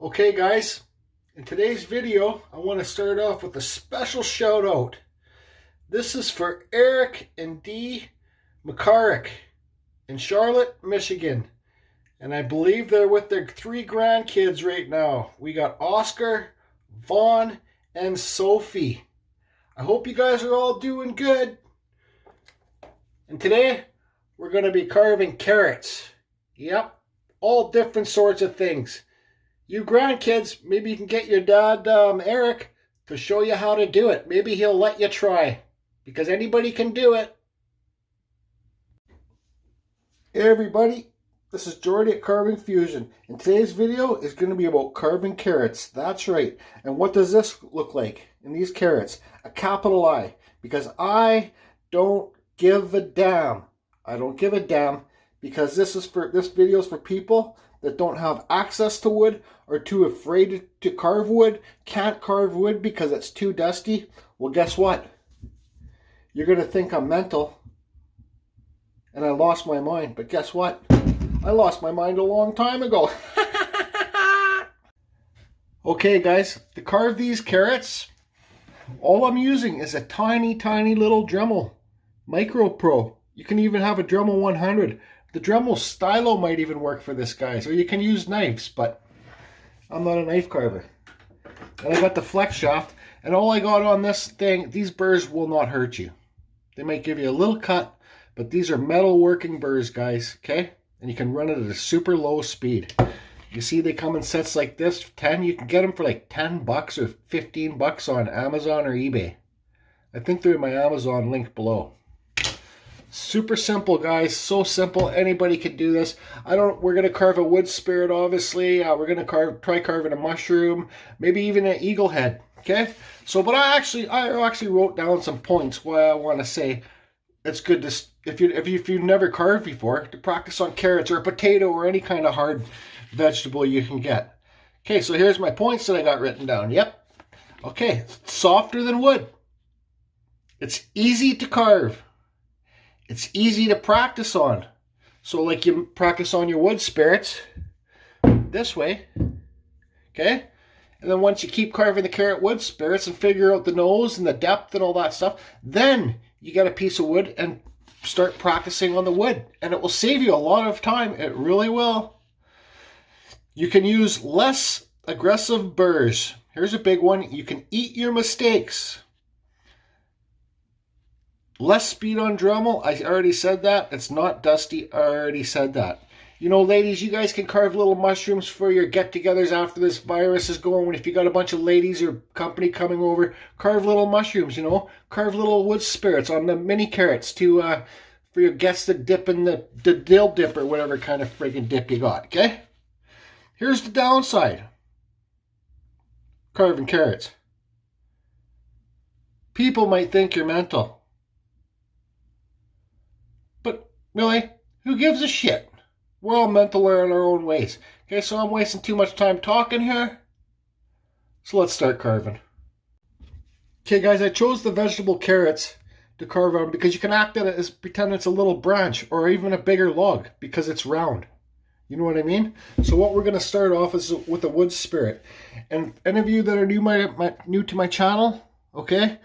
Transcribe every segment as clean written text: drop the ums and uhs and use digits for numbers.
Okay guys, in today's video I want to start off with a special shout out. This is for Eric and Dee McCarrick in Charlotte, Michigan. And I believe they're with their 3 grandkids right now. We got Oscar, Vaughn, and Sophie. I hope you guys are all doing good. And today we're going to be carving carrots. Yep, all different sorts of things. You grandkids, maybe you can get your dad, Eric, to show you how to do it. Maybe he'll let you try, because anybody can do it. Hey everybody, this is Jordy at Carving Fusion, and today's video is going to be about carving carrots. That's right. And what does this look like in these carrots? A capital I, because I don't give a damn. I don't give a damn, because this video is for people that don't have access to wood, or too afraid to carve wood, can't carve wood because it's too dusty. Well, guess what? You're going to think I'm mental and I lost my mind. But guess what? I lost my mind a long time ago. Okay, guys, to carve these carrots, all I'm using is a tiny, tiny little Dremel Micro Pro. You can even have a Dremel 100. The Dremel Stylo might even work for this, guys. Or you can use knives, but I'm not a knife carver. And I got the flex shaft, and all I got on this thing, these burrs will not hurt you. They might give you a little cut, but these are metal working burrs, guys, okay? And you can run it at a super low speed. You see they come in sets like this, 10. You can get them for like 10 bucks or 15 bucks on Amazon or eBay. I think they're in my Amazon link below. Super simple, guys. So simple. Anybody can do this. We're gonna carve a wood spirit, obviously. We're gonna try carving a mushroom, maybe even an eagle head. Okay. So, but I actually wrote down some points why I want to say it's good to, if you've never carved before, to practice on carrots or a potato or any kind of hard vegetable you can get. Okay. So here's my points that I got written down. Yep. Okay. Softer than wood. It's easy to carve. It's easy to practice on. So like you practice on your wood spirits this way, okay? And then once you keep carving the carrot wood spirits and figure out the nose and the depth and all that stuff, then you get a piece of wood and start practicing on the wood. And it will save you a lot of time. It really will. You can use less aggressive burrs. Here's a big one. You can eat your mistakes. Less speed on Dremel, I already said that. It's not dusty, I already said that. You know, ladies, you guys can carve little mushrooms for your get-togethers after this virus is going. If you got a bunch of ladies or company coming over, carve little mushrooms, you know. Carve little wood spirits on the mini carrots to for your guests to dip in the dill dip or whatever kind of friggin' dip you got, okay? Here's the downside. Carving carrots. People might think you're mental. Really, who gives a shit? We're all mental in our own ways. Okay, so I'm wasting too much time talking here. So let's start carving. Okay, guys, I chose the vegetable carrots to carve on because you can act at it as pretend it's a little branch or even a bigger log because it's round. You know what I mean? So what we're going to start off is with a wood spirit. And any of you that are new to my channel, okay,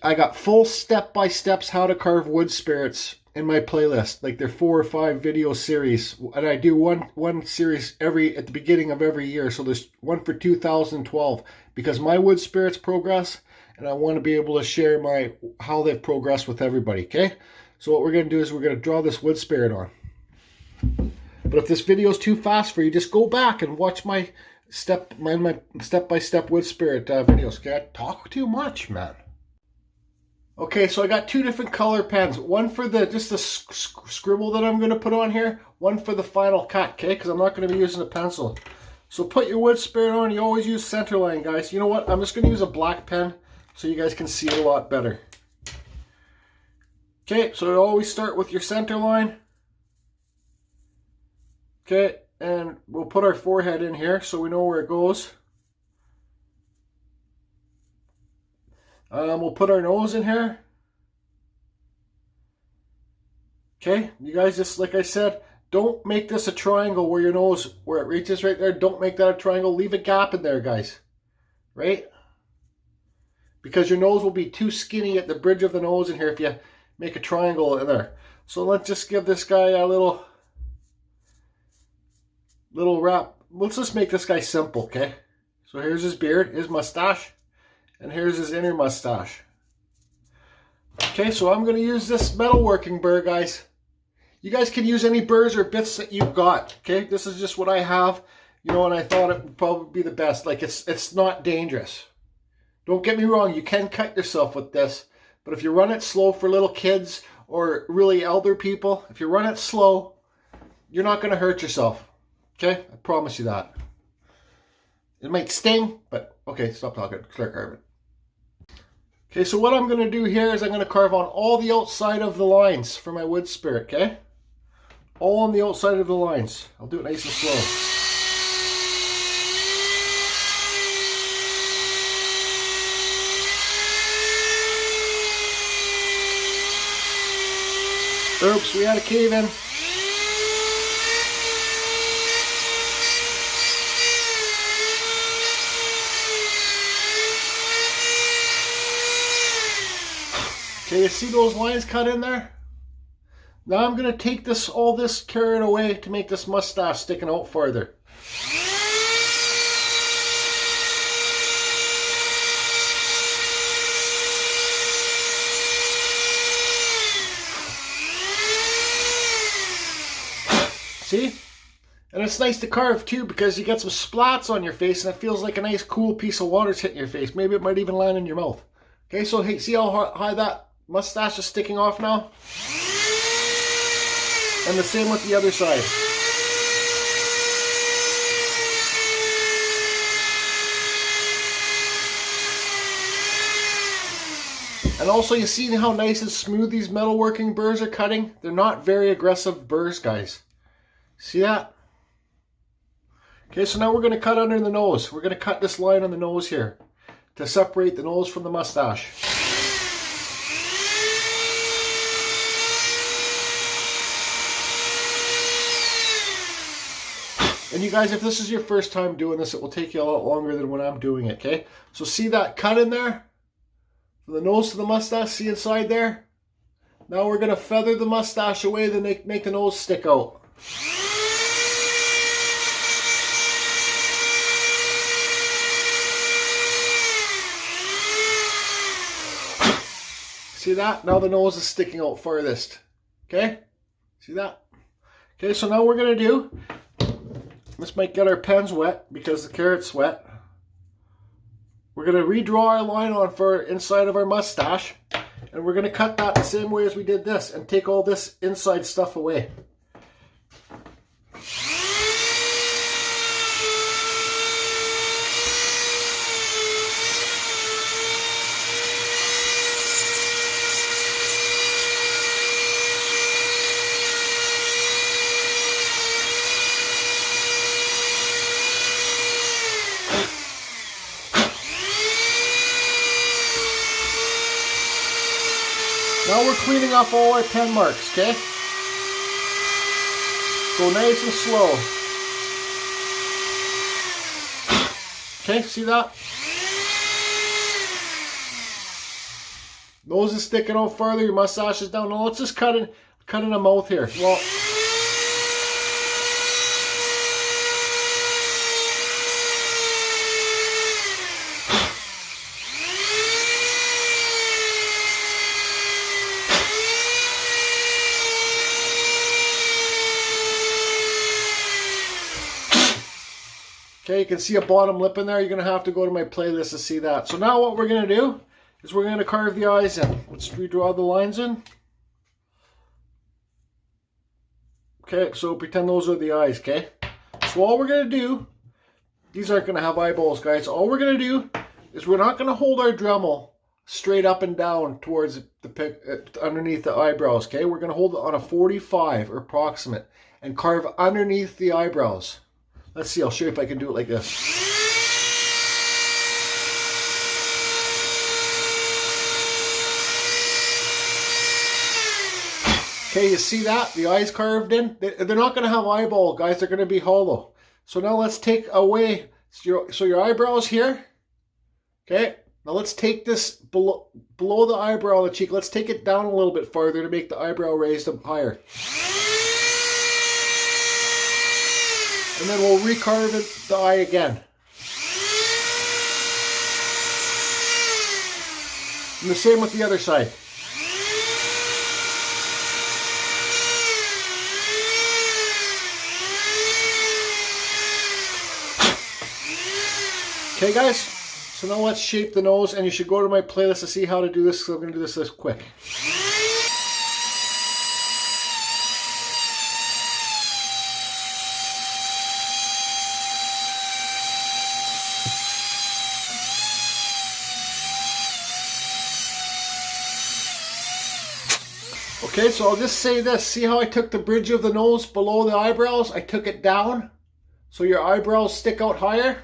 I got full step-by-steps how to carve wood spirits in my playlist. Like they're 4 or 5 video series, and I do one series at the beginning of every year. So there's one for 2012 because my wood spirits progress, and I want to be able to share how they've progressed with everybody. Okay, so what we're going to do is we're going to draw this wood spirit on. But if this video is too fast for you, just go back and watch my step-by-step wood spirit videos. Okay, I talk too much, man. Okay, so I got 2 different color pens. One for just the scribble that I'm going to put on here. One for the final cut, okay? Because I'm not going to be using a pencil. So put your wood spirit on. You always use center line, guys. You know what? I'm just going to use a black pen so you guys can see it a lot better. Okay, so you always start with your center line. Okay, and we'll put our forehead in here so we know where it goes. We'll put our nose in here. Okay, you guys just, like I said, Don't make this a triangle where your nose, where it reaches right there. Don't make that a triangle. Leave a gap in there, guys. Right? Because your nose will be too skinny at the bridge of the nose in here if you make a triangle in there. So let's just give this guy a little wrap. Let's just make this guy simple, okay? So here's his beard, his mustache, and here's his inner mustache. Okay, so I'm going to use this metalworking burr, guys. You guys can use any burrs or bits that you've got, okay? This is just what I have, you know, and I thought it would probably be the best. Like, it's not dangerous. Don't get me wrong, you can cut yourself with this, but if you run it slow for little kids or really elder people, if you run it slow, you're not going to hurt yourself, okay? I promise you that. It might sting, but okay, stop talking, start carving. Okay, so what I'm going to do here is I'm going to carve on all the outside of the lines for my wood spirit, okay? All on the outside of the lines. I'll do it nice and slow. Oops, we had a cave in. Okay, you see those lines cut in there? Now I'm going to take all this carrot away to make this mustache sticking out farther. See? And it's nice to carve too because you get some splats on your face and it feels like a nice cool piece of water's hitting your face. Maybe it might even land in your mouth. Okay, so hey, see how high that mustache is sticking off now? And the same with the other side. And also, you see how nice and smooth these metalworking burrs are cutting? They're not very aggressive burrs, guys. See that? Okay, so now we're going to cut under the nose. We're going to cut this line on the nose here to separate the nose from the mustache. And you guys, if this is your first time doing this, it will take you a lot longer than when I'm doing it, okay? So see that cut in there? From the nose to the mustache, see inside there? Now we're going to feather the mustache away to make the nose stick out. See that? Now the nose is sticking out farthest. Okay? See that? Okay, so now we're going to do, this might get our pens wet because the carrot's wet. We're going to redraw our line on for inside of our mustache. And we're going to cut that the same way as we did this and take all this inside stuff away. Now we're cleaning up all our pen marks, okay? Go nice and slow. Okay, see that? Nose is sticking out further, your mustache is down. Now let's just cut in a mouth here. Well, okay, you can see a bottom lip in there. You're going to have to go to my playlist to see that. So now what we're going to do is we're going to carve the eyes in. Let's redraw the lines in. Okay, so pretend those are the eyes, okay? So all we're going to do, these aren't going to have eyeballs, guys. All we're going to do is we're not going to hold our Dremel straight up and down towards underneath the eyebrows, okay? We're going to hold it on a 45 or approximate and carve underneath the eyebrows. Let's see, I'll show you if I can do it like this. Okay, you see that? The eyes carved in? They're not going to have eyeball, guys. They're going to be hollow. So now let's take away, so your eyebrows here. Okay, now let's take this below the eyebrow of the cheek. Let's take it down a little bit farther to make the eyebrow raised up higher. And then we'll recarve the eye again. And the same with the other side. Okay guys, so now let's shape the nose, and you should go to my playlist to see how to do this, so I'm going to do this quick. Okay, so I'll just say this. See how I took the bridge of the nose below the eyebrows? I took it down so your eyebrows stick out higher.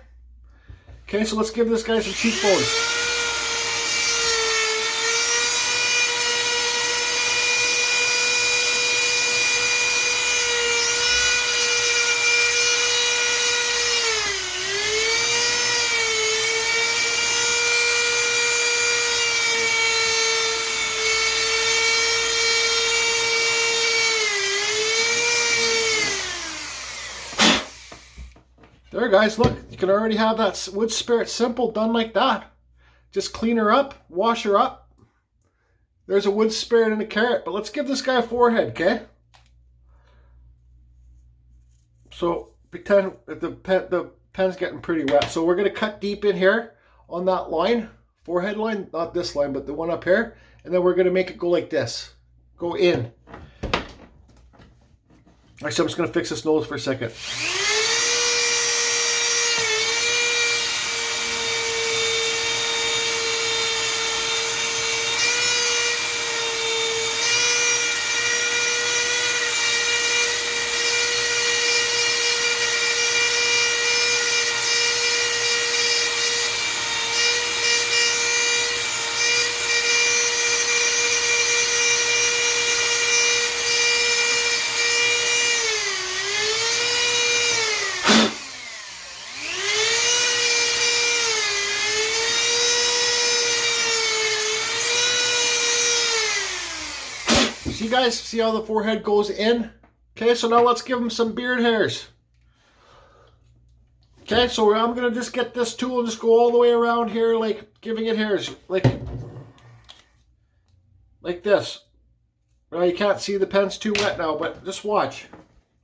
Okay, so let's give this guy some cheekbones. There guys, look, you can already have that wood spirit simple done like that. Just clean her up, wash her up. There's a wood spirit and a carrot, but let's give this guy a forehead, okay? So pretend that the pen's getting pretty wet. So we're going to cut deep in here on that line, forehead line, not this line, but the one up here. And then we're going to make it go like this, go in. Actually, I'm just going to fix this nose for a second. See guys, see how the forehead goes in? Okay, so now let's give him some beard hairs. Okay, so I'm going to just get this tool and just go all the way around here, like giving it hairs, like this. Well, you can't see, the pen's too wet now, but just watch.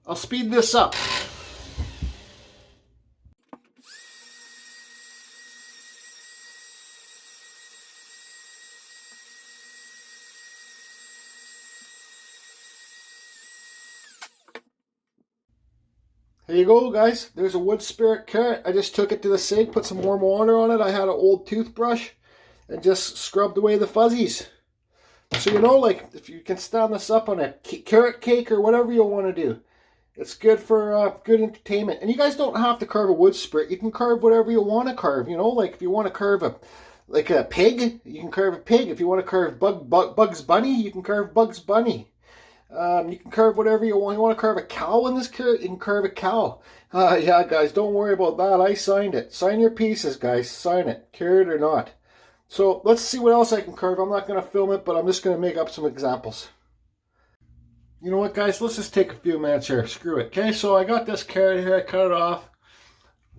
I'll speed this up. There you go guys, there's a wood spirit carrot. I just took it to the sink, put some warm water on it. I had an old toothbrush and just scrubbed away the fuzzies. So you know, like, if you can stand this up on a carrot cake or whatever you want to do, it's good for good entertainment. And you guys don't have to carve a wood spirit. You can carve whatever you want to carve, you know, like if you want to carve a pig, you can carve a pig. If you want to carve Bugs Bunny, you can carve Bugs Bunny. You can carve whatever you want. You want to carve a cow in this carrot, you can carve a cow. Yeah, guys, don't worry about that. I signed it. Sign your pieces, guys. Sign it, carrot or not. So let's see what else I can carve. I'm not going to film it, but I'm just going to make up some examples. You know what, guys? Let's just take a few minutes here. Screw it. Okay, so I got this carrot here. I cut it off.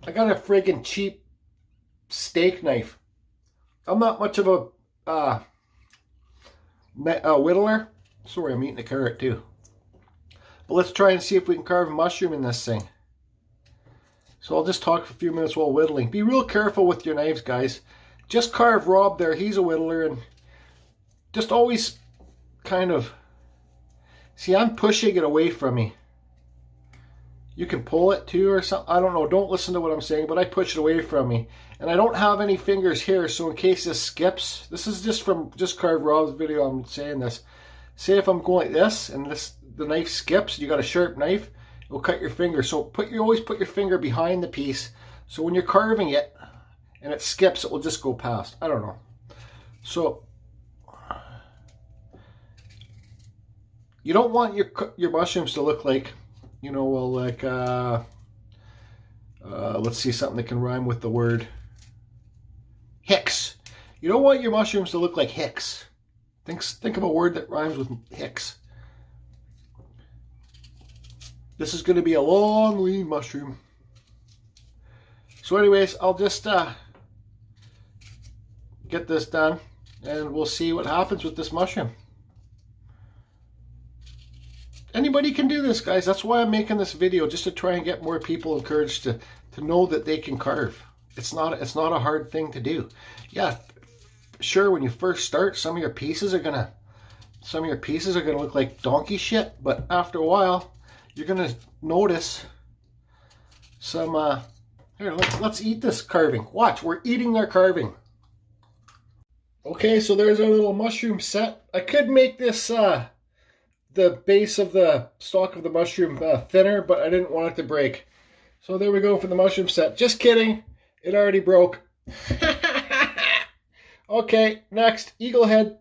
I got a friggin' cheap steak knife. I'm not much of a whittler. Sorry, I'm eating a carrot too. But let's try and see if we can carve a mushroom in this thing. So I'll just talk for a few minutes while whittling. Be real careful with your knives, guys. Just carve Rob there. He's a whittler, and just always kind of... See, I'm pushing it away from me. You can pull it too or something. I don't know. Don't listen to what I'm saying, but I push it away from me. And I don't have any fingers here, so in case this skips... This is just from Just Carve Rob's video, I'm saying this. Say if I'm going like this, and the knife skips, you got a sharp knife, it will cut your finger. So always put your finger behind the piece, so when you're carving it, and it skips, it will just go past. I don't know. So, You don't want your mushrooms to look like, you know, well, like, let's see something that can rhyme with the word Hicks. You don't want your mushrooms to look like Hicks. Think of a word that rhymes with Hicks. This is going to be a long, lean mushroom. So anyways, I'll just get this done and we'll see what happens with this mushroom. Anybody can do this, guys. That's why I'm making this video, just to try and get more people encouraged to know that they can carve. It's not a hard thing to do. Yeah, sure, when you first start, some of your pieces are gonna look like donkey shit, but after a while you're gonna notice some here, let's eat this carving. Watch, we're eating our carving. Okay, so there's our little mushroom set. I could make this the base of the stalk of the mushroom thinner, but I didn't want it to break. So there we go for the mushroom set. Just kidding, it already broke. Okay, next, eagle head.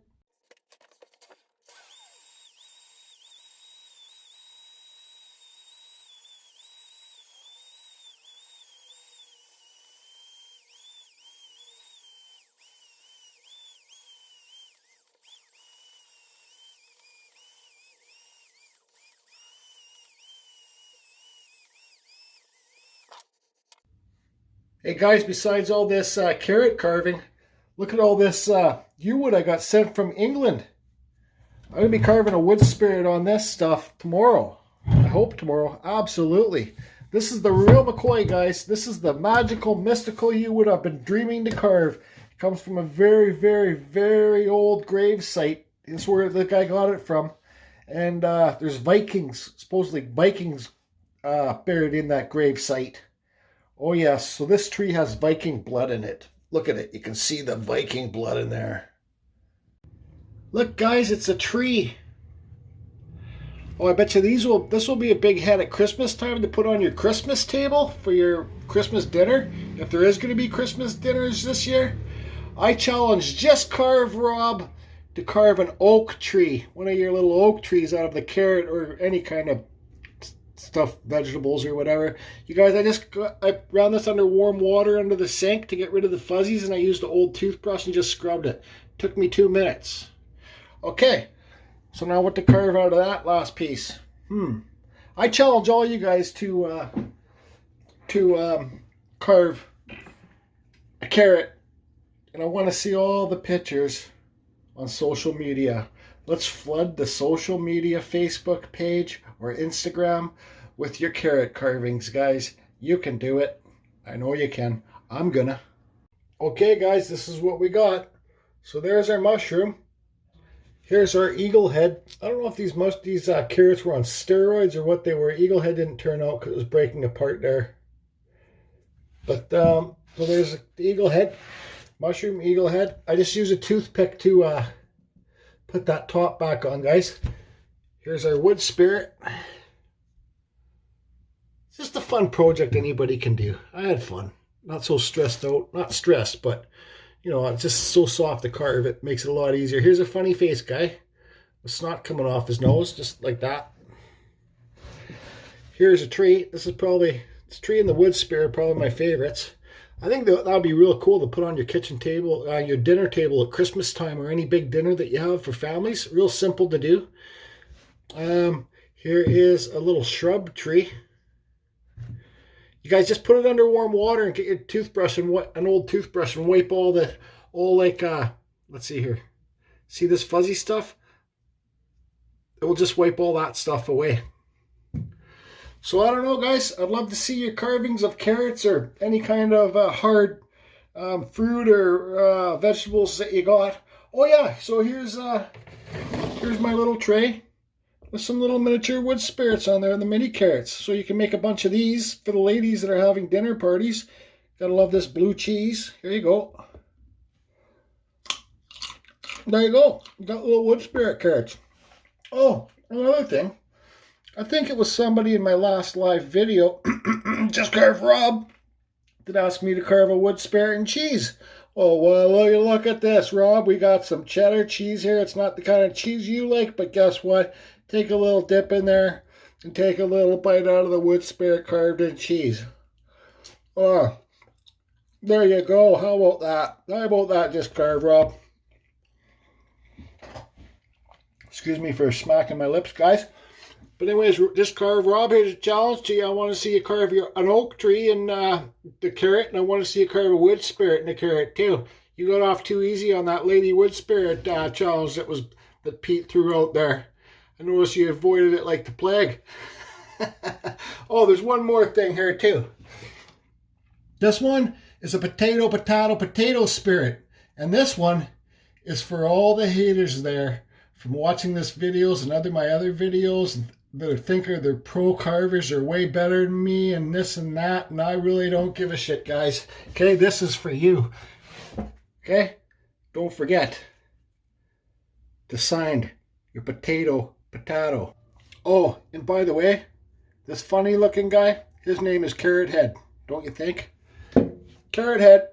Hey guys, besides all this carrot carving, look at all this yew wood I got sent from England. I'm going to be carving a wood spirit on this stuff tomorrow. I hope tomorrow. Absolutely. This is the real McCoy, guys. This is the magical, mystical yew wood I've been dreaming to carve. It comes from a very, very, very old grave site. It's where the guy got it from. And there's Vikings, supposedly Vikings buried in that grave site. Oh yes, so this tree has Viking blood in it. Look at it, you can see the Viking blood in there. Look guys, it's a tree. Oh, I bet you this will be a big head at Christmas time to put on your Christmas table for your Christmas dinner. If there is going to be Christmas dinners this year. I challenge Just Carve Rob to carve an oak tree. One of your little oak trees out of the carrot or any kind of stuff, vegetables or whatever. You guys, I ran this under warm water under the sink to get rid of the fuzzies, and I used an old toothbrush and just scrubbed it. Took me 2 minutes. Okay, so now what to carve out of that last piece? I challenge all you guys to carve a carrot, and I want to see all the pictures on social media. Let's flood the social media Facebook page or Instagram with your carrot carvings, guys. You can do it. I know you can. I'm gonna. Okay, guys, this is what we got. So there's our mushroom. Here's our eagle head. I don't know if these carrots were on steroids or what they were. Eagle head didn't turn out because it was breaking apart there. But so there's the eagle head, mushroom eagle head. I just use a toothpick to put that top back on, guys. Here's our wood spirit. It's just a fun project anybody can do. I had fun. Not so stressed out. Not stressed, but, you know, it's just so soft to carve. It makes it a lot easier. Here's a funny face guy. The snot coming off his nose, just like that. Here's a tree. This tree and the wood spirit, probably my favorites. I think that would be real cool to put on your kitchen table, your dinner table at Christmas time or any big dinner that you have for families. Real simple to do. Here is a little shrub tree. You guys just put it under warm water and get your toothbrush and an old toothbrush and wipe all let's see here. See this fuzzy stuff? It will just wipe all that stuff away. So I don't know, guys. I'd love to see your carvings of carrots or any kind of hard fruit or vegetables that you got. Oh yeah, so here's my little tray with some little miniature wood spirits on there and the mini carrots. So you can make a bunch of these for the ladies that are having dinner parties. Gotta love this blue cheese. Here you go. There you go. You got little wood spirit carrots. Oh, another thing. I think it was somebody in my last live video, Just Carve Rob, that asked me to carve a wood spirit and cheese. Oh, well, look at this, Rob. We got some cheddar cheese here. It's not the kind of cheese you like, but guess what? take a little dip in there and take a little bite out of the wood spirit carved in cheese. Oh, there you go. How about that? How about that just carved, Rob? Excuse me for smacking my lips, guys. But anyways, just carve Rob. Here's a challenge to you. I want to see you carve an oak tree and the carrot, and I want to see you carve a wood spirit and the carrot too. You got off too easy on that lady wood spirit challenge that Pete threw out there. I noticed you avoided it like the plague. Oh, there's one more thing here too. This one is a potato spirit, and this one is for all the haters there from watching this videos and my other videos that think they're pro carvers are way better than me and this and that, and I really don't give a shit, guys. Okay, this is for you. Okay, don't forget to sign your potato. Oh, and by the way, this funny looking guy, his name is Carrot Head, don't you think? Carrot Head.